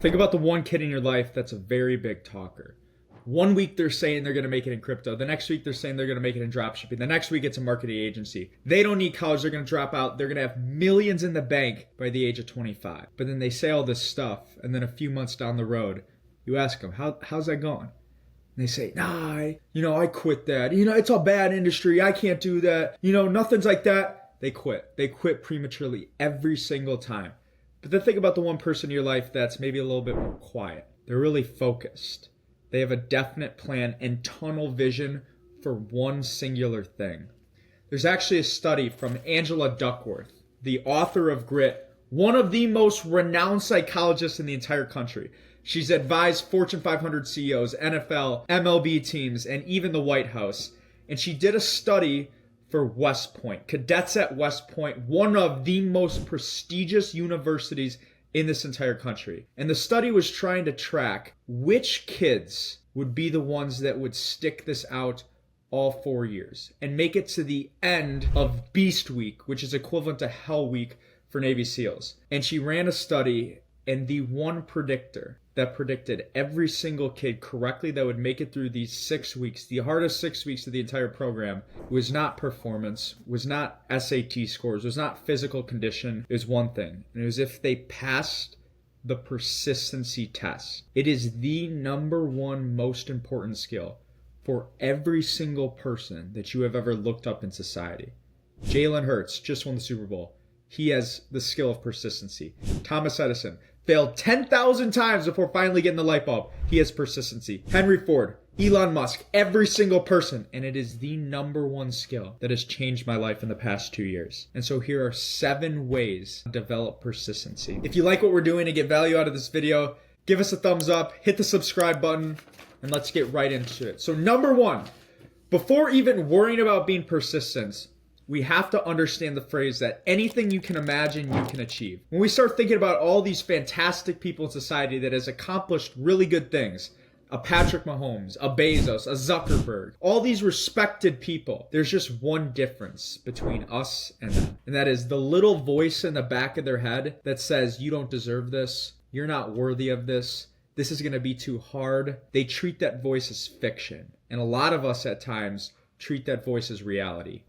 Think about the one kid in your life that's a very big talker. One week they're saying they're going to make it in crypto. The next week they're saying they're going to make it in dropshipping. The next week it's a marketing agency. They don't need college. They're going to drop out. They're going to have millions in the bank by the age of 25. But then they say all this stuff, and then a few months down the road, you ask them, how's that going? And they say, nah, I quit that. It's a bad industry. I can't do that. Nothing's like that. They quit. They quit prematurely every single time. But then think about the one person in your life that's maybe a little bit more quiet. They're really focused. They have a definite plan and tunnel vision for one singular thing. There's actually a study from Angela Duckworth, the author of Grit, one of the most renowned psychologists in the entire country. She's advised Fortune 500 CEOs, NFL, MLB teams, and even the White House. And she did a study for West Point, cadets at West Point, one of the most prestigious universities in this entire country. And the study was trying to track which kids would be the ones that would stick this out all 4 years and make it to the end of Beast Week, which is equivalent to Hell Week for Navy SEALs. And she ran a study, and the one predictor that predicted every single kid correctly that would make it through these 6 weeks, the hardest 6 weeks of the entire program, was not performance, was not SAT scores, was not physical condition. It was one thing, and it was if they passed the persistency test. It is the number one most important skill for every single person that you have ever looked up in society. Jalen Hurts just won the Super Bowl. He has the skill of persistency. Thomas Edison failed 10,000 times before finally getting the light bulb. He has persistency. Henry Ford, Elon Musk, every single person. And it is the number one skill that has changed my life in the past 2 years. And so here are 7 ways to develop persistency. If you like what we're doing and get value out of this video, give us a thumbs up, hit the subscribe button, and let's get right into it. So number 1, before even worrying about being persistent, we have to understand the phrase that anything you can imagine, you can achieve. When we start thinking about all these fantastic people in society that has accomplished really good things, a Patrick Mahomes, a Bezos, a Zuckerberg, all these respected people, there's just one difference between us and them. And that is the little voice in the back of their head that says, you don't deserve this, you're not worthy of this, this is gonna be too hard. They treat that voice as fiction. And a lot of us at times treat that voice as reality.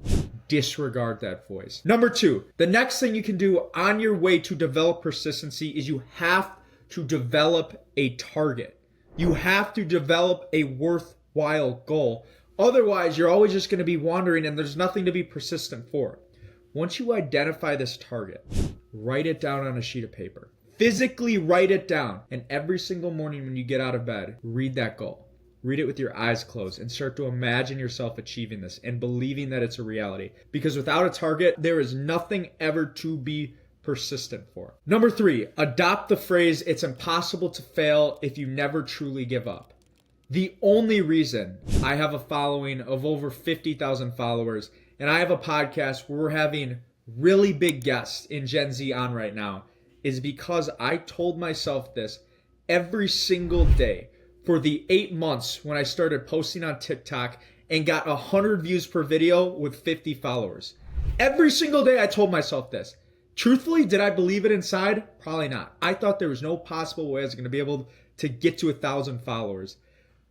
Disregard that voice. Number 2, the next thing you can do on your way to develop persistency is you have to develop a target. You have to develop a worthwhile goal. Otherwise, you're always just going to be wandering and there's nothing to be persistent for. Once you identify this target, write it down on a sheet of paper. Physically write it down. And every single morning when you get out of bed, read that goal. Read it with your eyes closed and start to imagine yourself achieving this and believing that it's a reality. Because without a target, there is nothing ever to be persistent for. Number 3, adopt the phrase, it's impossible to fail if you never truly give up. The only reason I have a following of over 50,000 followers and I have a podcast where we're having really big guests in Gen Z on right now is because I told myself this every single day. For the 8 months when I started posting on TikTok and got 100 views per video with 50 followers. Every single day I told myself this. Truthfully, did I believe it inside? Probably not. I thought there was no possible way I was going to be able to get to 1,000 followers.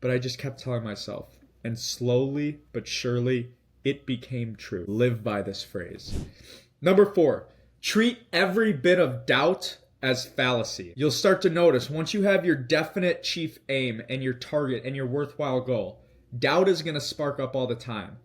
But I just kept telling myself. And slowly but surely, it became true. Live by this phrase. Number 4, treat every bit of doubt as fallacy. You'll start to notice once you have your definite chief aim and your target and your worthwhile goal, doubt is going to spark up all the time.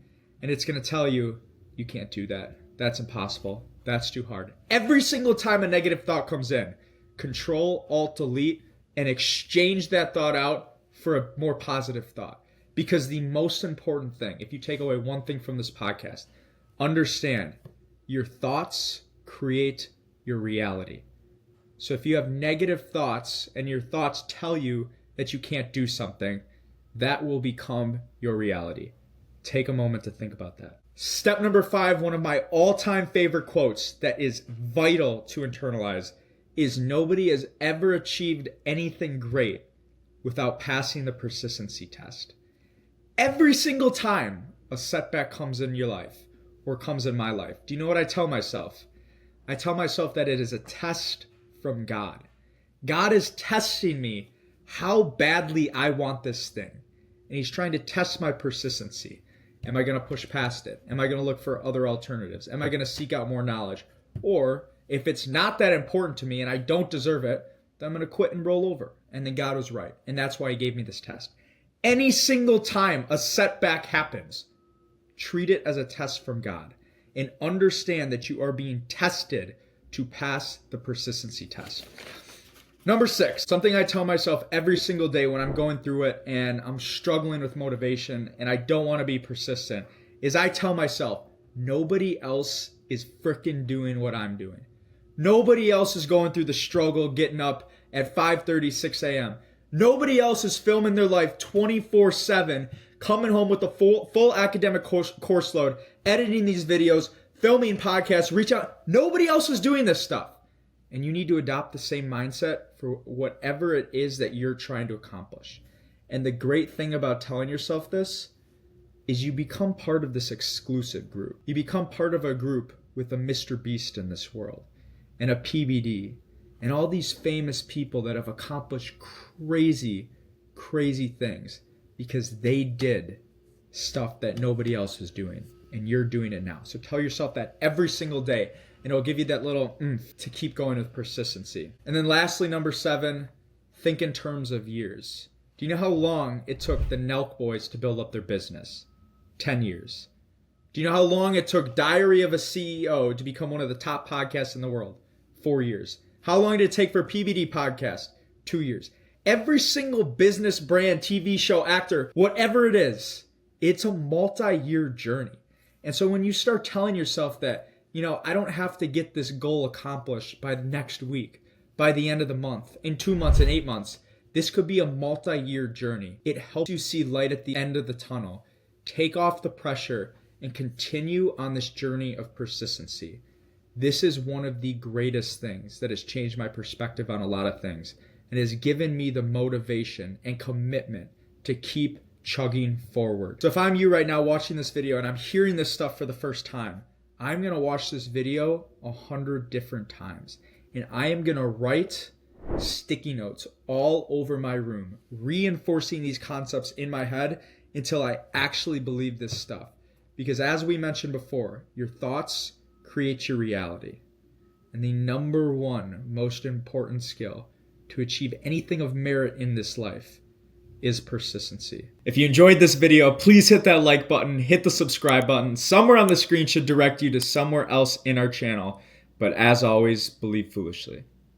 And it's going to tell you, you can't do that. That's impossible. That's too hard. Every single time a negative thought comes in, Control, Alt, Delete, and exchange that thought out for a more positive thought. Because the most important thing, if you take away one thing from this podcast, understand your thoughts create your reality. So if you have negative thoughts and your thoughts tell you that you can't do something, that will become your reality. Take a moment to think about that. Step number 5, one of my all-time favorite quotes that is vital to internalize is nobody has ever achieved anything great without passing the persistency test. Every single time a setback comes in your life or comes in my life, do you know what I tell myself? I tell myself that it is a test from God. God is testing me how badly I want this thing. And he's trying to test my persistency. Am I going to push past it? Am I going to look for other alternatives? Am I going to seek out more knowledge? Or if it's not that important to me and I don't deserve it, then I'm going to quit and roll over. And then God was right. And that's why he gave me this test. Any single time a setback happens, treat it as a test from God and understand that you are being tested to pass the persistency test. Number 6, something I tell myself every single day when I'm going through it and I'm struggling with motivation and I don't want to be persistent, is I tell myself, nobody else is freaking doing what I'm doing. Nobody else is going through the struggle getting up at 5:30, 6 a.m. Nobody else is filming their life 24/7, coming home with a full academic course load, editing these videos, filming podcasts, reach out. Nobody else is doing this stuff. And you need to adopt the same mindset for whatever it is that you're trying to accomplish. And the great thing about telling yourself this is you become part of this exclusive group. You become part of a group with a Mr. Beast in this world and a PBD and all these famous people that have accomplished crazy, crazy things because they did stuff that nobody else was doing. And you're doing it now. So tell yourself that every single day. And it'll give you that little oomph to keep going with persistency. And then lastly, number 7, think in terms of years. Do you know how long it took the Nelk boys to build up their business? 10 years. Do you know how long it took Diary of a CEO to become one of the top podcasts in the world? 4 years. How long did it take for PBD podcast? 2 years. Every single business, brand, TV show, actor, whatever it is, it's a multi-year journey. And so when you start telling yourself that, I don't have to get this goal accomplished by the next week, by the end of the month, in 2 months, in 8 months. This could be a multi-year journey. It helps you see light at the end of the tunnel, take off the pressure, and continue on this journey of persistency. This is one of the greatest things that has changed my perspective on a lot of things and has given me the motivation and commitment to keep chugging forward. So if I'm you right now watching this video and I'm hearing this stuff for the first time, I'm going to watch this video 100 different times. And I am going to write sticky notes all over my room, reinforcing these concepts in my head until I actually believe this stuff. Because as we mentioned before, your thoughts create your reality. And the number one most important skill to achieve anything of merit in this life is persistency. If you enjoyed this video, please hit that like button, hit the subscribe button. Somewhere on the screen should direct you to somewhere else in our channel. But as always, believe foolishly.